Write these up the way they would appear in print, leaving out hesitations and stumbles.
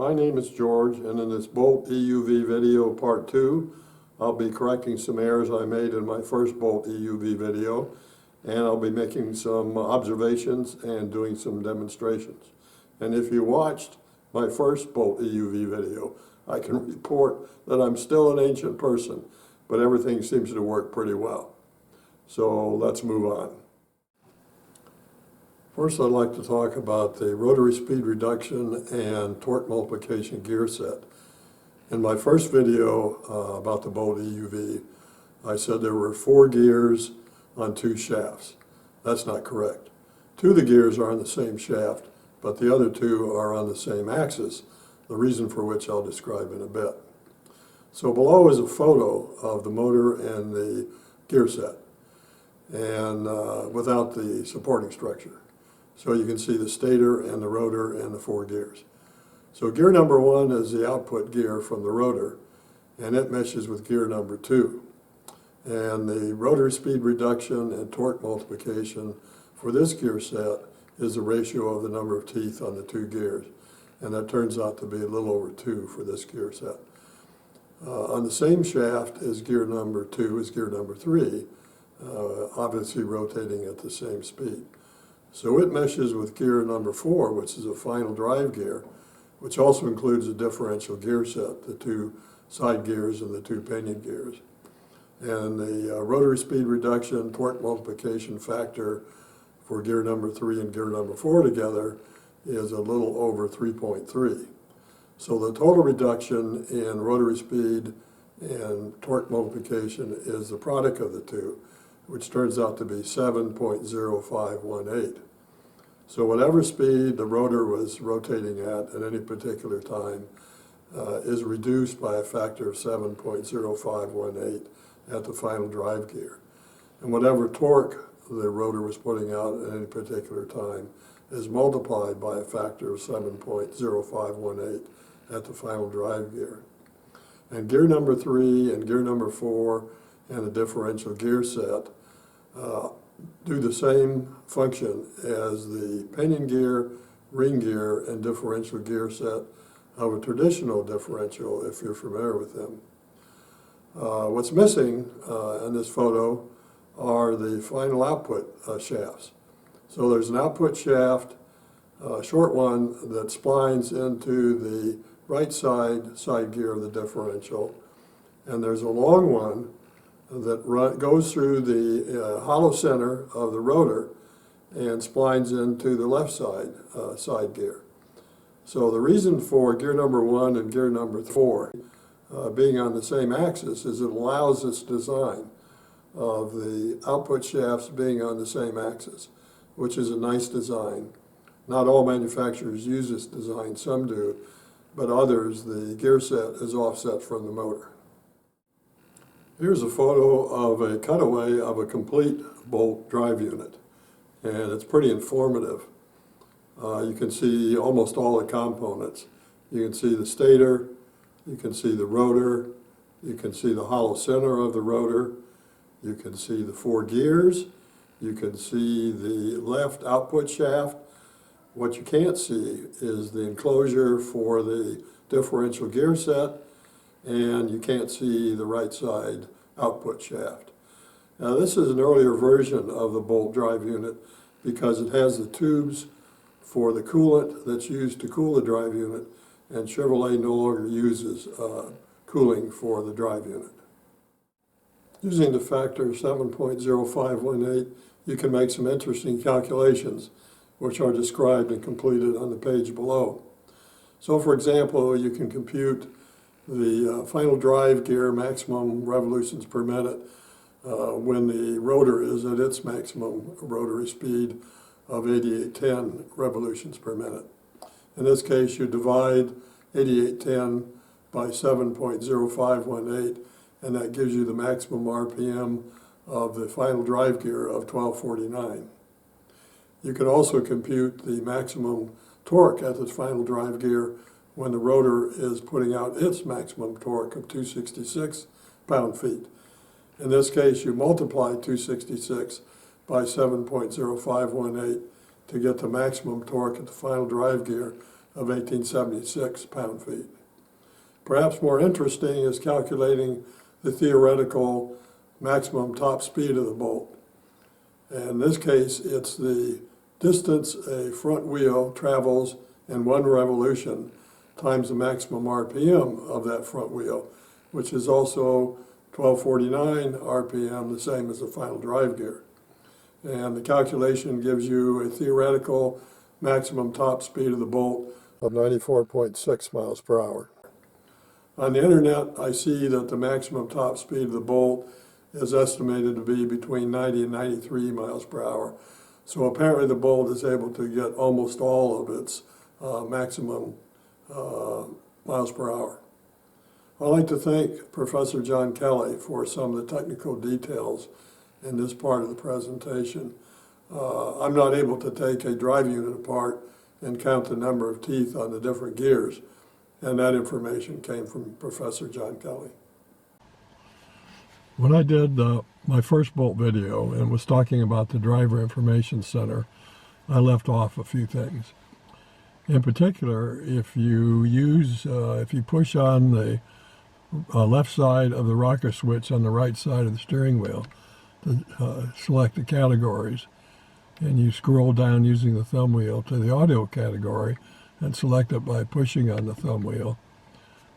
My name is George, and in this Bolt EUV video part 2, I'll be correcting some errors I made in my first Bolt EUV video, and I'll be making some observations and doing some demonstrations. And if you watched my first Bolt EUV video, I can report that I'm still an ancient person, but everything seems to work pretty well. So let's move on. First, I'd like to talk about the rotary speed reduction and torque multiplication gear set. In my first video about the Bolt EUV, I said there were 4 gears on 2 shafts. That's not correct. 2 of the gears are on the same shaft, but the other 2 are on the same axis, the reason for which I'll describe in a bit. So below is a photo of the motor and the gear set, and without the supporting structure. So you can see the stator and the rotor and the 4 gears. So gear number 1 is the output gear from the rotor, and it meshes with gear number 2. And the rotary speed reduction and torque multiplication for this gear set is the ratio of the number of teeth on the 2 gears. And that turns out to be a little over 2 for this gear set. On the same shaft as gear number 2 is gear number 3, obviously rotating at the same speed. So it meshes with gear number 4, which is a final drive gear, which also includes a differential gear set, the 2 side gears and the 2 pinion gears. And the rotary speed reduction, torque multiplication factor for gear number 3 and gear number 4 together is a little over 3.3. So the total reduction in rotary speed and torque multiplication is the product of the 2, which turns out to be 7.0518. So whatever speed the rotor was rotating at any particular time is reduced by a factor of 7.0518 at the final drive gear. And whatever torque the rotor was putting out at any particular time is multiplied by a factor of 7.0518 at the final drive gear. And gear number 3 and gear number 4 and the differential gear set do the same function as the pinion gear, ring gear, and differential gear set of a traditional differential, if you're familiar with them. What's missing in this photo are the final output shafts. So there's an output shaft, a short one that splines into the right side gear of the differential, and there's a long one that goes through the hollow center of the rotor and splines into the left side gear. So the reason for gear number 1 and gear number 4 being on the same axis is it allows this design of the output shafts being on the same axis, which is a nice design. Not all manufacturers use this design, some do, but others, the gear set is offset from the motor. Here's a photo of a cutaway of a complete Bolt drive unit, and it's pretty informative. You can see almost all the components. You can see the stator, you can see the rotor, you can see the hollow center of the rotor, you can see the 4 gears, you can see the left output shaft. What you can't see is the enclosure for the differential gear set, and you can't see the right side output shaft. Now this is an earlier version of the Bolt drive unit because it has the tubes for the coolant that's used to cool the drive unit, and Chevrolet no longer uses cooling for the drive unit. Using the factor 7.0518, you can make some interesting calculations which are described and completed on the page below. So for example, you can compute the final drive gear maximum revolutions per minute when the rotor is at its maximum rotary speed of 8810 revolutions per minute. In this case, you divide 8810 by 7.0518, and that gives you the maximum RPM of the final drive gear of 1249. You can also compute the maximum torque at the final drive gear when the rotor is putting out its maximum torque of 266 pound-feet. In this case, you multiply 266 by 7.0518 to get the maximum torque at the final drive gear of 1876 pound-feet. Perhaps more interesting is calculating the theoretical maximum top speed of the Bolt. And in this case, it's the distance a front wheel travels in one revolution times the maximum RPM of that front wheel, which is also 1249 RPM, the same as the final drive gear. And the calculation gives you a theoretical maximum top speed of the Bolt of 94.6 miles per hour. On the internet, I see that the maximum top speed of the Bolt is estimated to be between 90 and 93 miles per hour. So apparently the Bolt is able to get almost all of its maximum miles per hour. I'd like to thank Professor John Kelly for some of the technical details in this part of the presentation. I'm not able to take a drive unit apart and count the number of teeth on the different gears, and that information came from Professor John Kelly. When I did my first Bolt video and was talking about the Driver Information Center, I left off a few things. In particular, if you push on the left side of the rocker switch on the right side of the steering wheel to select the categories, and you scroll down using the thumb wheel to the audio category and select it by pushing on the thumb wheel,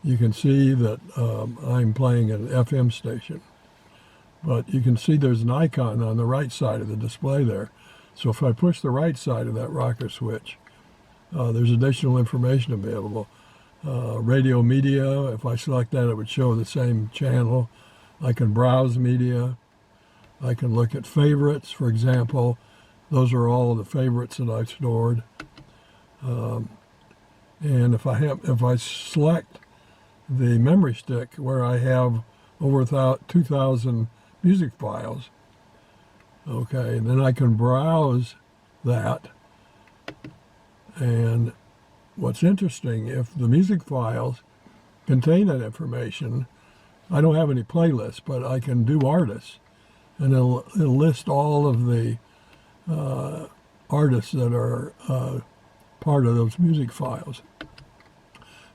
you can see that I'm playing an FM station. But you can see there's an icon on the right side of the display there. So if I push the right side of that rocker switch, there's additional information available. Radio media, if I select that, it would show the same channel. I can browse media. I can look at favorites, for example. Those are all the favorites that I've stored. And if I select the memory stick where I have over 2,000 music files, okay, and then I can browse that. And what's interesting, if the music files contain that information, I don't have any playlists, but I can do artists, and it'll list all of the artists that are part of those music files.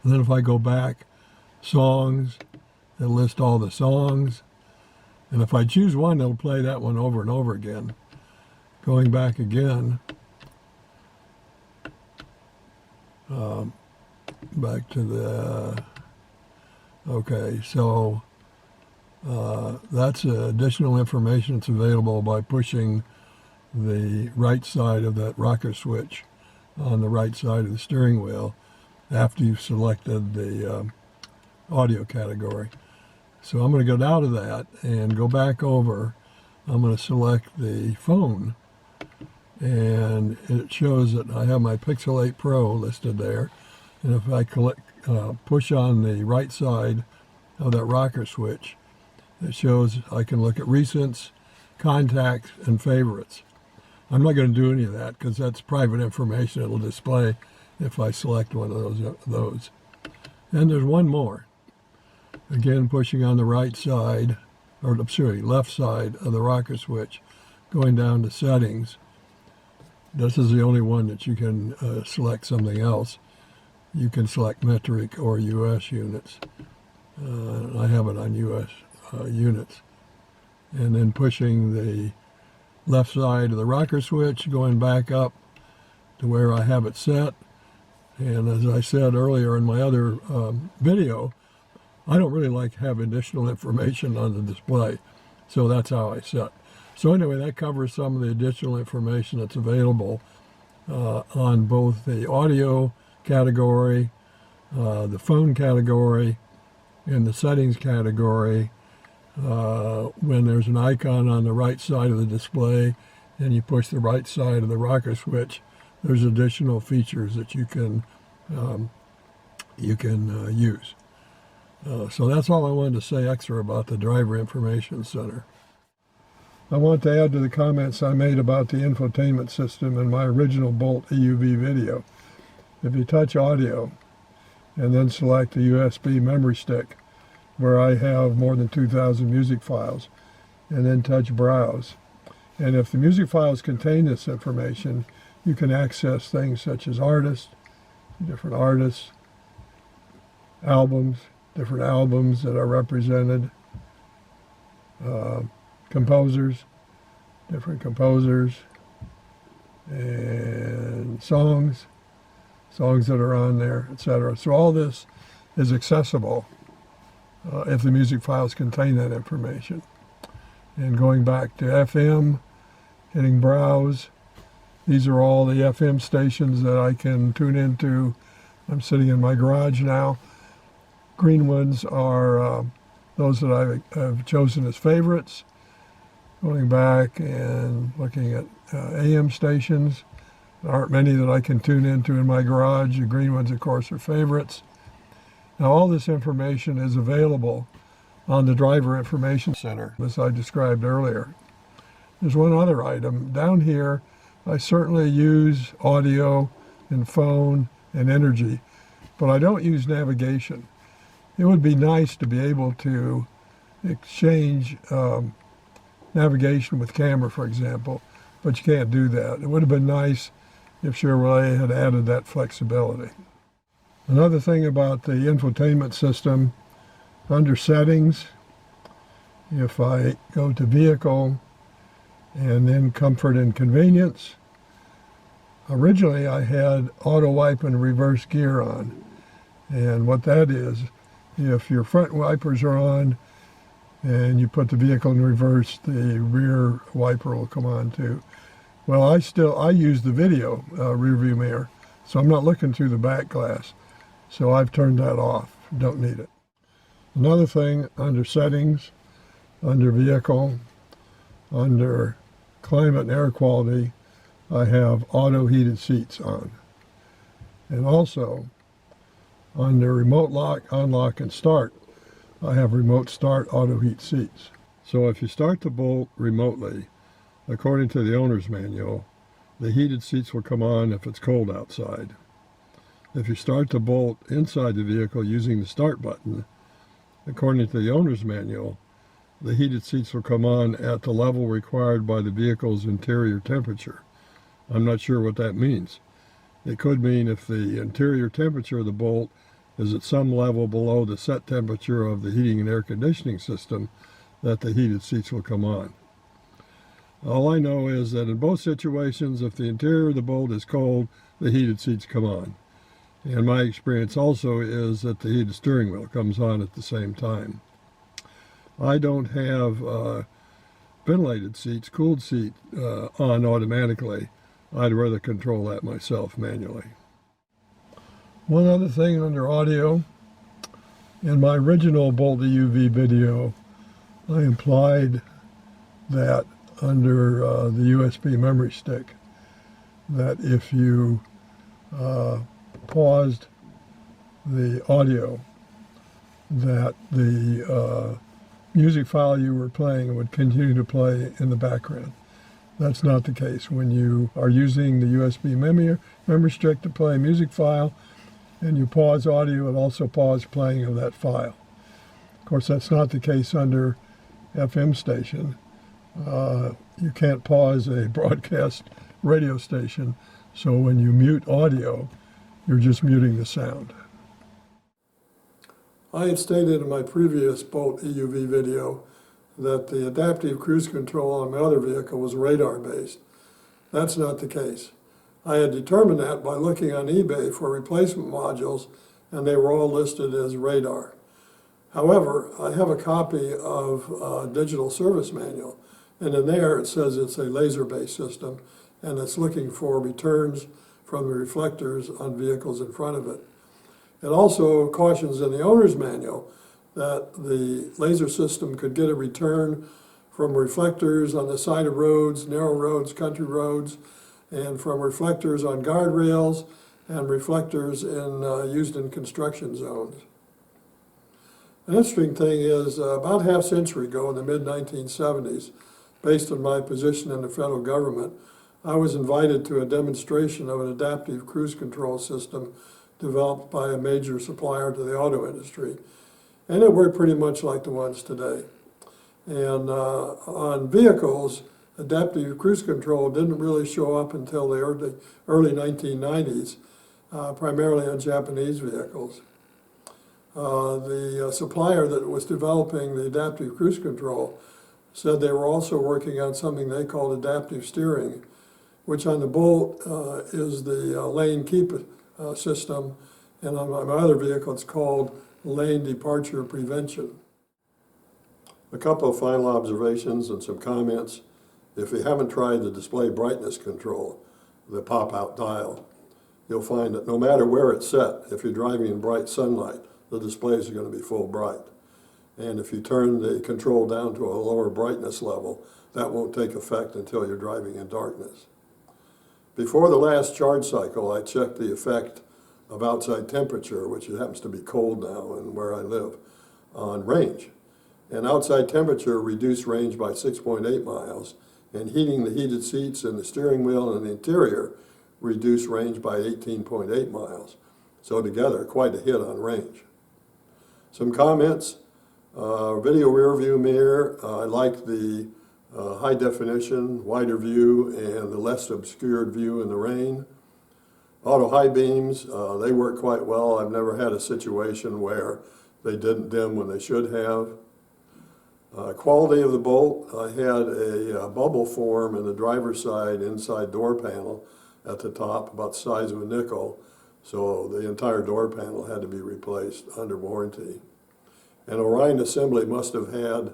And then if I go back, songs, it'll list all the songs. And if I choose one, it'll play that one over and over again. Going back again, back to the, okay, so that's additional information that's available by pushing the right side of that rocker switch on the right side of the steering wheel after you've selected the audio category. So I'm going to go down to that and go back over. I'm going to select the phone, and it shows that I have my Pixel 8 Pro listed there. And if I push on the right side of that rocker switch, it shows I can look at recents, contacts, and favorites. I'm not going to do any of that because that's private information. It'll display if I select one of those. And there's one more. Again, pushing on the right side, or left side of the rocker switch, going down to settings. This is the only one that you can select something else. You can select metric or US units. I have it on US units. And then pushing the left side of the rocker switch, going back up to where I have it set. And as I said earlier in my other video, I don't really like having additional information on the display, so that's how I set. So anyway, that covers some of the additional information that's available on both the audio category, the phone category, and the settings category. When there's an icon on the right side of the display and you push the right side of the rocker switch, there's additional features that you can use. So that's all I wanted to say extra about the Driver Information Center. I want to add to the comments I made about the infotainment system in my original Bolt EUV video. If you touch audio and then select the USB memory stick where I have more than 2,000 music files, and then touch browse. And if the music files contain this information, you can access things such as artists, different artists, albums, different albums that are represented, composers, different composers, and songs that are on there, etc. So all this is accessible if the music files contain that information. And going back to FM, hitting browse, these are all the FM stations that I can tune into. I'm sitting in my garage now. Green ones are those that I have chosen as favorites. Going back and looking at AM stations. There aren't many that I can tune into in my garage. The green ones, of course, are favorites. Now, all this information is available on the Driver Information Center, as I described earlier. There's one other item. Down here, I certainly use audio and phone and energy, but I don't use navigation. It would be nice to be able to exchange navigation with camera, for example, but you can't do that. It would have been nice if Chevrolet had added that flexibility. Another thing about the infotainment system, under settings, if I go to vehicle and then comfort and convenience, originally I had auto wipe and reverse gear on. And what that is, if your front wipers are on and you put the vehicle in reverse, the rear wiper will come on too. Well, I use the video rear view mirror, so I'm not looking through the back glass. So I've turned that off, don't need it. Another thing, under settings, under vehicle, under climate and air quality, I have auto heated seats on. And also, under remote lock, unlock, and start, I have remote start auto heat seats. So if you start the Bolt remotely, according to the owner's manual, the heated seats will come on if it's cold outside. If you start the Bolt inside the vehicle using the start button, according to the owner's manual, the heated seats will come on at the level required by the vehicle's interior temperature. I'm not sure what that means. It could mean if the interior temperature of the Bolt is at some level below the set temperature of the heating and air conditioning system, that the heated seats will come on. All I know is that in both situations, if the interior of the Bolt is cold, the heated seats come on. And my experience also is that the heated steering wheel comes on at the same time. I don't have ventilated seats, cooled seat on automatically. I'd rather control that myself manually. One other thing under audio, in my original Bolt EUV video, I implied that under the USB memory stick, that if you paused the audio, that the music file you were playing would continue to play in the background. That's not the case. When you are using the USB memory stick to play a music file and you pause audio, it also pauses playing of that file. Of course, that's not the case under FM station. You can't pause a broadcast radio station, so when you mute audio, you're just muting the sound. I had stated in my previous Bolt EUV video that the adaptive cruise control on my other vehicle was radar-based. That's not the case. I had determined that by looking on eBay for replacement modules, and they were all listed as radar. However, I have a copy of a digital service manual, and in there it says it's a laser-based system, and it's looking for returns from the reflectors on vehicles in front of it. It also cautions in the owner's manual that the laser system could get a return from reflectors on the side of roads, narrow roads, country roads, and from reflectors on guardrails and reflectors used in construction zones. An interesting thing is, about half a century ago in the mid-1970s, based on my position in the federal government, I was invited to a demonstration of an adaptive cruise control system developed by a major supplier to the auto industry. And it worked pretty much like the ones today. And on vehicles, adaptive cruise control didn't really show up until the early 1990s. primarily on Japanese vehicles. The supplier that was developing the adaptive cruise control said they were also working on something they called adaptive steering, which on the Bolt is the lane keep system, and on my other vehicle it's called lane departure prevention. A couple of final observations and some comments. If you haven't tried the display brightness control, the pop-out dial, you'll find that no matter where it's set, if you're driving in bright sunlight, the displays are going to be full bright. And if you turn the control down to a lower brightness level, that won't take effect until you're driving in darkness. Before the last charge cycle, I checked the effect of outside temperature, which happens to be cold now and where I live, on range. And outside temperature reduced range by 6.8 miles, and heating the heated seats and the steering wheel and the interior reduced range by 18.8 miles. So together, quite a hit on range. Some comments. Video rear view mirror. I like the high definition, wider view, and the less obscured view in the rain. Auto high beams, they work quite well. I've never had a situation where they didn't dim when they should have. Quality of the Bolt, I had a bubble form in the driver's side inside door panel at the top, about the size of a nickel, so the entire door panel had to be replaced under warranty. And Orion Assembly must have had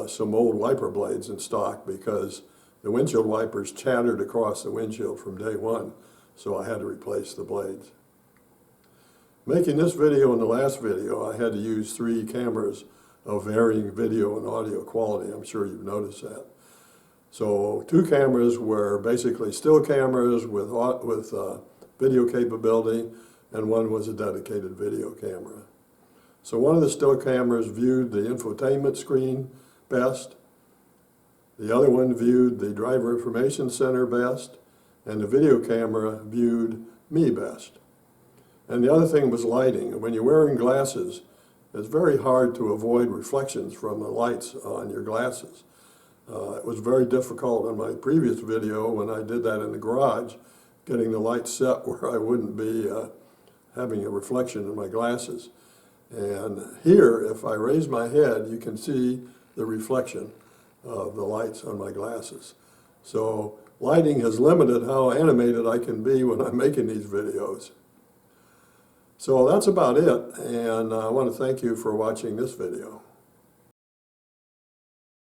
some old wiper blades in stock because the windshield wipers chattered across the windshield from day one, so I had to replace the blades. Making this video and the last video, I had to use 3 cameras of varying video and audio quality. I'm sure you've noticed that. So 2 cameras were basically still cameras with video capability, and one was a dedicated video camera. So one of the still cameras viewed the infotainment screen best, the other one viewed the driver information center best, and the video camera viewed me best. And the other thing was lighting. When you're wearing glasses, it's very hard to avoid reflections from the lights on your glasses. It was very difficult in my previous video when I did that in the garage, getting the lights set where I wouldn't be having a reflection in my glasses. And here, if I raise my head, you can see the reflection of the lights on my glasses. So lighting has limited how animated I can be when I'm making these videos. So that's about it, and I want to thank you for watching this video.